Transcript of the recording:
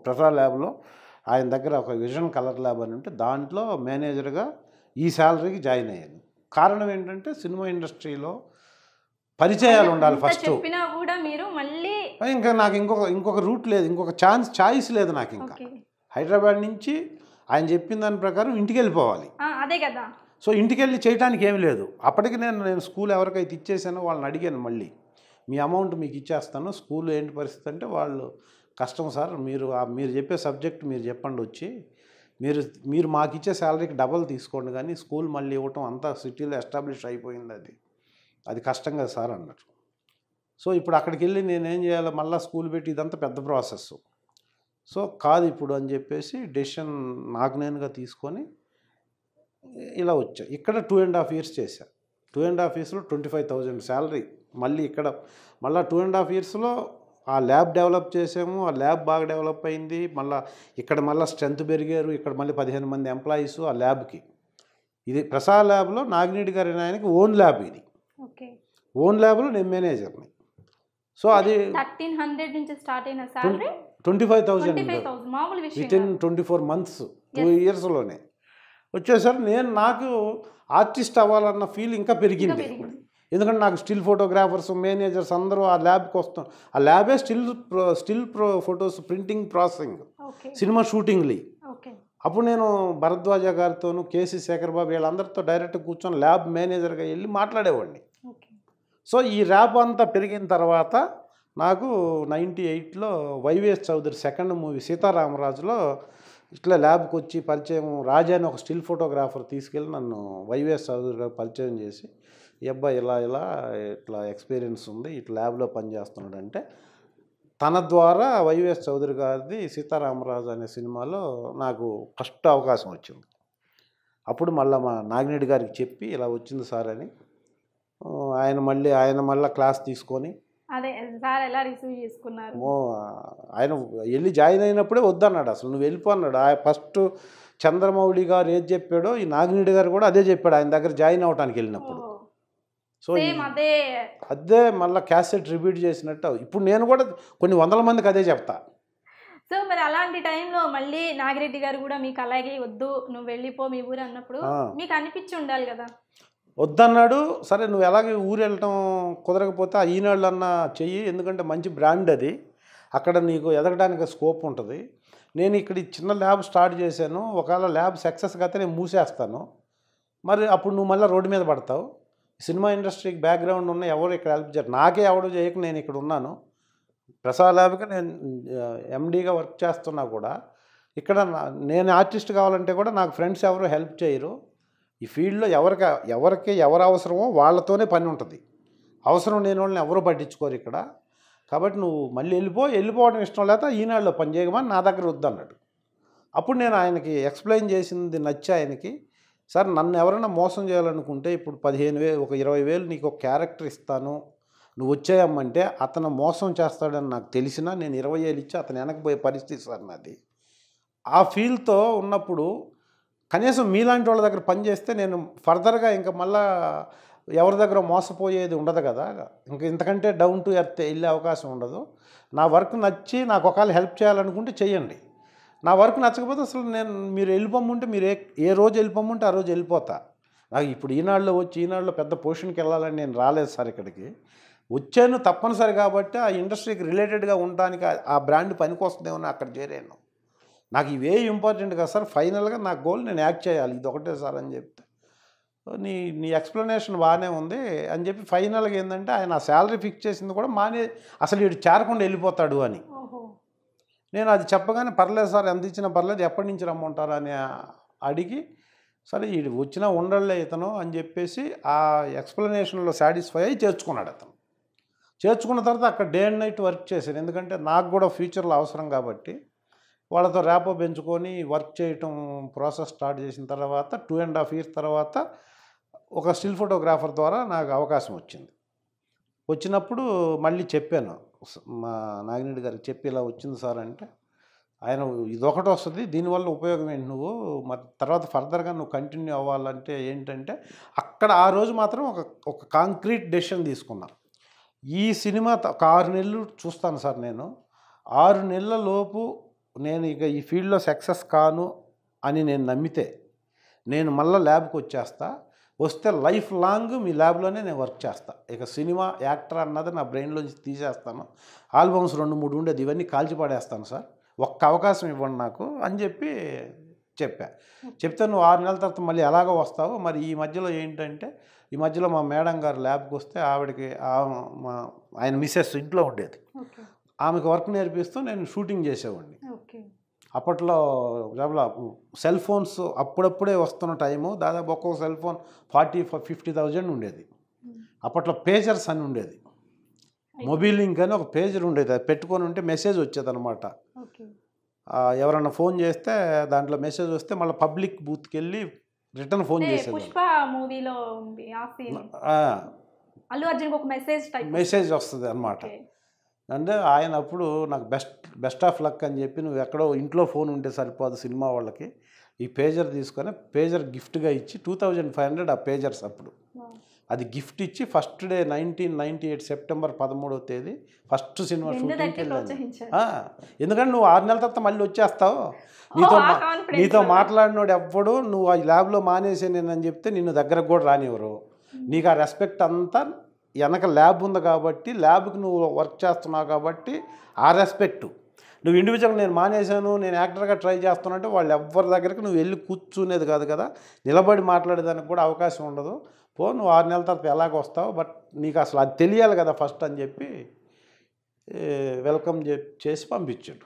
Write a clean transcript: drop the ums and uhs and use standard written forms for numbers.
ప్రసాద్ ల్యాబ్లో ఆయన దగ్గర ఒక విజన్ కలర్ ల్యాబ్ అని ఉంటే దాంట్లో మేనేజర్గా ఈ శాలరీకి జాయిన్ అయ్యాను. కారణం ఏంటంటే సినిమా ఇండస్ట్రీలో పరిచయాలు ఉండాలి ఫస్ట్. చెప్పినా కూడా మీరు మళ్ళీ ఇంకా నాకు ఇంకొక రూట్ లేదు, ఇంకొక చాయిస్ లేదు నాకు. ఇంకా హైదరాబాద్ నుంచి ఆయన చెప్పిన దాని ప్రకారం ఇంటికి వెళ్ళిపోవాలి. అదే కదా. సో ఇంటికి వెళ్ళి చేయడానికి ఏమి లేదు. అప్పటికి నేను స్కూల్ ఎవరికైతే ఇచ్చేసానో వాళ్ళని అడిగాను, మళ్ళీ మీ అమౌంట్ మీకు ఇచ్చేస్తాను, స్కూల్ ఏంటి పరిస్థితి అంటే వాళ్ళు కష్టం సార్, మీరు చెప్పే సబ్జెక్ట్ మీరు చెప్పండి వచ్చి, మీరు మాకు ఇచ్చే శాలరీకి డబల్ తీసుకోండి, కానీ స్కూల్ మళ్ళీ ఇవ్వటం అంతా సిటీలో ఎస్టాబ్లిష్ అయిపోయింది, అది కష్టం కదా సార్ అన్నారు. సో ఇప్పుడు అక్కడికి వెళ్ళి నేనేం చేయాలి, మళ్ళీ స్కూల్ పెట్టి ఇదంతా పెద్ద ప్రాసెస్. సో కాదు ఇప్పుడు అని చెప్పేసి డెసిషన్ నాకు నేనుగా తీసుకొని ఇలా వచ్చా. ఇక్కడ 2.5 years చేశా. 2.5 yearsలో 25,000 శాలరీ. మళ్ళీ ఇక్కడ మళ్ళీ 2.5 yearsలో ఆ ల్యాబ్ డెవలప్ చేసాము, ఆ ల్యాబ్ బాగా డెవలప్ అయింది. ఇక్కడ మళ్ళీ స్ట్రెంత్ పెరిగారు, ఇక్కడ మళ్ళీ 15 మంది ఎంప్లాయీస్ ఆ ల్యాబ్కి. ఇది ప్రసాద్ ల్యాబ్లో నాగినేడి గారి ఆయనకి ఓన్ ల్యాబ్, ఇది ఓన్ ల్యాబ్లో నేను మేనేజర్ని. సో అది 1300 నుంచి స్టార్ట్ అయిన శాలరీ 25,000 వితిన్ 24 months, 2 yearsలోనే వచ్చేసరి. నాకు ఆర్టిస్ట్ అవ్వాలన్న ఫీల్ ఇంకా పెరిగింది. ఎందుకంటే నాకు స్టిల్ ఫోటోగ్రాఫర్స్, మేనేజర్స్ అందరూ ఆ ల్యాబ్కి వస్తాం. ఆ ల్యాబే still photos printing, processing, cinema షూటింగ్లు. అప్పుడు నేను భరద్వాజ గారితోనూ, కేసీ శేఖర్ బాబు వీళ్ళందరితో డైరెక్ట్ కూర్చొని ల్యాబ్ మేనేజర్గా వెళ్ళి మాట్లాడేవాడిని. సో ఈ ర్యాప్ అంతా పెరిగిన తర్వాత నాకు 98లో వైవిఎస్ చౌదరి సెకండ్ మూవీ సీతారామరాజులో ఇట్లా ల్యాబ్కి వచ్చి పరిచయం, రాజా అని ఒక స్టిల్ ఫోటోగ్రాఫర్ తీసుకెళ్ళి నన్ను వైవిఎస్ చౌదరి గారు పరిచయం చేసి, ఈ అబ్బాయి ఇట్లా ఎక్స్పీరియన్స్ ఉంది, ఇట్లా ల్యాబ్లో పనిచేస్తున్నాడు అంటే, తన ద్వారా వైవిఎస్ చౌదరి గారిది సీతారామరాజు అనే సినిమాలో నాకు ఫస్ట్ అవకాశం వచ్చింది. అప్పుడు మళ్ళీ మా నాగినేడి గారికి చెప్పి ఇలా వచ్చింది సార్ అని, ఆయన మళ్ళీ క్లాస్ తీసుకొని, అదే సార్ ఎలా రిసీవ్ చేసుకున్నారు. ఆయన వెళ్ళి జాయిన్ అయినప్పుడే వద్దన్నాడు, అసలు నువ్వు వెళ్ళిపో అన్నాడు. ఫస్ట్ చంద్రమౌళి గారు ఏది చెప్పాడో ఈ నాగినేడి గారు కూడా అదే చెప్పాడు ఆయన దగ్గర జాయిన్ అవ్వడానికి వెళ్ళినప్పుడు. సో అదే మళ్ళీ క్యాసెట్ రిపీట్ చేసినట్టు ఇప్పుడు నేను కూడా కొన్ని వందల మందికి అదే చెప్తా. సో మరి అలాంటి టైంలో మళ్ళీ నాగిరెడ్డి గారు కూడా మీకు అలాగే వద్దు నువ్వు వెళ్ళిపో మీ ఊరు అన్నప్పుడు మీకు అనిపించి ఉండాలి కదా. వద్దన్నాడు, సరే నువ్వు ఎలాగే ఊరు వెళ్ళటం కుదరకపోతే ఆ ఈనాళ్ళు అన్నా చెయ్యి, ఎందుకంటే మంచి బ్రాండ్ అది, అక్కడ నీకు ఎదగడానికి స్కోప్ ఉంటుంది. నేను ఇక్కడ చిన్న ల్యాబ్ స్టార్ట్ చేశాను, ఒకవేళ ల్యాబ్ సక్సెస్ అయితే నేను మూసేస్తాను, మరి అప్పుడు నువ్వు మళ్ళీ రోడ్డు మీద పడతావు. సినిమా ఇండస్ట్రీకి బ్యాక్గ్రౌండ్ ఉన్న ఎవరు ఇక్కడ హెల్ప్ చేయరు, నాకే ఎవడు చేయక నేను ఇక్కడ ఉన్నాను. ప్రసాద్ ల్యాబ్కి నేను ఎండీగా వర్క్ చేస్తున్నా కూడా, ఇక్కడ నేను ఆర్టిస్ట్ కావాలంటే కూడా నాకు ఫ్రెండ్స్ ఎవరు హెల్ప్ చేయరు. ఈ ఫీల్డ్లో ఎవరు అవసరమో వాళ్ళతోనే పని ఉంటుంది, అవసరం లేని వాళ్ళని ఎవరు పట్టించుకోరు ఇక్కడ. కాబట్టి నువ్వు మళ్ళీ వెళ్ళిపోవడం ఇష్టం లేక ఈనాడులో పని చేయమని నా దగ్గర వద్దన్నాడు. అప్పుడు నేను ఆయనకి ఎక్స్ప్లెయిన్ చేసింది నచ్చి ఆయనకి, సార్ నన్ను ఎవరైనా మోసం చేయాలనుకుంటే ఇప్పుడు 15,000 ఒక 20,000 నీకు ఒక క్యారెక్టర్ ఇస్తాను, నువ్వు వచ్చేయమ్మంటే అతను మోసం చేస్తాడని నాకు తెలిసినా నేను 20,000 ఇచ్చి అతను వెనకపోయే పరిస్థితి సార్ నాది. ఆ ఫీల్తో ఉన్నప్పుడు కనీసం మీలాంటి వాళ్ళ దగ్గర పనిచేస్తే నేను ఫర్దర్గా ఇంకా మళ్ళా ఎవరి దగ్గర మోసపోయేది ఉండదు కదా, ఇంకా ఇంతకంటే డౌన్ టు ఎర్త్ వెళ్ళే అవకాశం ఉండదు. నా వర్క్ నచ్చి నాకు ఒకవేళ హెల్ప్ చేయాలనుకుంటే చెయ్యండి, నా వర్క్ నచ్చకపోతే అసలు మీరు వెళ్ళిపోమంటే మీరు ఏ రోజు వెళ్ళిపోమంటే ఆ రోజు వెళ్ళిపోతా. నాకు ఇప్పుడు ఈనాడులో పెద్ద పొజిషన్కి వెళ్ళాలని నేను రాలేదు సార్, ఇక్కడికి వచ్చాను తప్పనిసరి కాబట్టి ఆ ఇండస్ట్రీకి రిలేటెడ్గా ఉండడానికి ఆ బ్రాండ్ పనికి వస్తుందేమో అక్కడ చేరాను. నాకు ఇవే ఇంపార్టెంట్ కదా సార్, ఫైనల్గా నా గోల్ నేను యాక్ట్ చేయాలి, ఇది ఒకటే సార్ అని చెప్తే, నీ ఎక్స్ప్లెనేషన్ బాగానే ఉంది అని చెప్పి ఫైనల్గా ఏంటంటే ఆయన శాలరీ ఫిక్స్ చేసింది కూడా అసలు వీడు చేరకుండా వెళ్ళిపోతాడు అని. నేను అది చెప్పగానే పర్లేదు సార్ ఎంత ఇచ్చినా పర్లేదు, ఎప్పటి నుంచి రమ్మంటారు అని అడిగి, సరే వీడు వచ్చినా ఉండలే ఇతను అని చెప్పేసి ఆ ఎక్స్ప్లెనేషన్లో సాటిస్ఫై అయ్యి చేర్చుకున్నాడు. అతను చేర్చుకున్న తర్వాత అక్కడ డే అండ్ నైట్ వర్క్ చేశాను, ఎందుకంటే నాకు కూడా ఫ్యూచర్లో అవసరం కాబట్టి. వాళ్ళతో ర్యాపో పెంచుకొని వర్క్ చేయటం ప్రాసెస్ స్టార్ట్ చేసిన తర్వాత 2.5 years తర్వాత ఒక స్టిల్ ఫోటోగ్రాఫర్ ద్వారా నాకు అవకాశం వచ్చింది. వచ్చినప్పుడు మళ్ళీ చెప్పాను మా నాగినేడి గారికి, చెప్పి ఇలా వచ్చింది సార్ అంటే ఆయన ఇదొకటి వస్తుంది, దీనివల్ల ఉపయోగం ఏంటి, నువ్వు మరి తర్వాత ఫర్దర్గా నువ్వు కంటిన్యూ అవ్వాలంటే ఏంటంటే, అక్కడ ఆ రోజు మాత్రం ఒక కాంక్రీట్ డెసిషన్ తీసుకున్నా. ఈ సినిమా ఒక 6 నెలలు చూస్తాను సార్ నేను, 6 నెలల లోపు నేను ఇక ఈ ఫీల్డ్లో సక్సెస్ కాను అని నేను నమ్మితే నేను మళ్ళీ ల్యాబ్కి వచ్చేస్తా, వస్తే లైఫ్ లాంగ్ మీ ల్యాబ్లోనే నేను వర్క్ చేస్తా. ఇక సినిమా యాక్టర్ అన్నది నా బ్రెయిన్లోంచి తీసేస్తాను. ఆల్బమ్స్ 2-3 ఉండేది, ఇవన్నీ కాల్చి పడేస్తాను సార్, ఒక్క అవకాశం ఇవ్వండి నాకు అని చెప్పి చెప్పా. చెప్తే నువ్వు 6 నెలల తర్వాత మళ్ళీ ఎలాగో వస్తావు. మరి ఈ మధ్యలో ఏంటంటే, ఈ మధ్యలో మా మేడం గారు ల్యాబ్కి వస్తే ఆవిడకి ఆయన మిస్సెస్ ఇంట్లో ఉండేది, ఆమెకు వర్క్ నేర్పిస్తూ నేను షూటింగ్ చేసేవాడిని. అప్పట్లో సెల్ ఫోన్స్ అప్పుడప్పుడే వస్తున్న టైము, దాదాపు ఒక్కొక్క సెల్ ఫోన్ 40,000-50,000 ఉండేది. అప్పట్లో పేజర్స్ అని ఉండేది, మొబైల్ లింక్ అని ఒక పేజర్ ఉండేది, అది పెట్టుకొని ఉంటే మెసేజ్ వచ్చేది అనమాట. ఎవరన్నా ఫోన్ చేస్తే దాంట్లో మెసేజ్ వస్తే మళ్ళీ పబ్లిక్ బూత్కి వెళ్ళి రిటర్న్ ఫోన్ చేసేది. మెసేజ్ వస్తుంది అనమాట. అంటే ఆయన అప్పుడు నాకు బెస్ట్ ఆఫ్ లక్ అని చెప్పి, నువ్వు ఎక్కడో ఇంట్లో ఫోన్ ఉంటే సరిపోదు సినిమా వాళ్ళకి, ఈ పేజర్ తీసుకొని పేజర్ గిఫ్ట్గా ఇచ్చి 2,500 ఆ పేజర్స్ అప్పుడు, అది గిఫ్ట్ ఇచ్చి ఫస్ట్ డే 1998 సెప్టెంబర్ 13వ తేదీ ఫస్ట్ సినిమా షూటింగ్కి వెళ్ళాను. ఎందుకంటే నువ్వు 6 నెలల తర్వాత మళ్ళీ వచ్చేస్తావు, నీతో మాట్లాడినోడు ఎవ్వడు నువ్వు ఆ ల్యాబ్లో మానేసే నేనని చెప్తే నిన్ను దగ్గరకు కూడా రానివ్వరు. నీకు ఆ రెస్పెక్ట్ అంతా వెనక ల్యాబ్ ఉంది కాబట్టి, ల్యాబ్కి నువ్వు వర్క్ చేస్తున్నావు కాబట్టి ఆ రెస్పెక్టు. నువ్వు ఇండివిజువల్ నేను మానేశాను, నేను యాక్టర్గా ట్రై చేస్తున్నా అంటే వాళ్ళు ఎవరి దగ్గరికి నువ్వు వెళ్ళి కూర్చునేది కాదు కదా, నిలబడి మాట్లాడేదానికి కూడా అవకాశం ఉండదు. నువ్వు 6 నెలల తర్వాత ఎలాగ వస్తావు, బట్ నీకు అసలు అది తెలియాలి కదా ఫస్ట్ అని చెప్పి వెల్కమ్ చేసి పంపించాడు.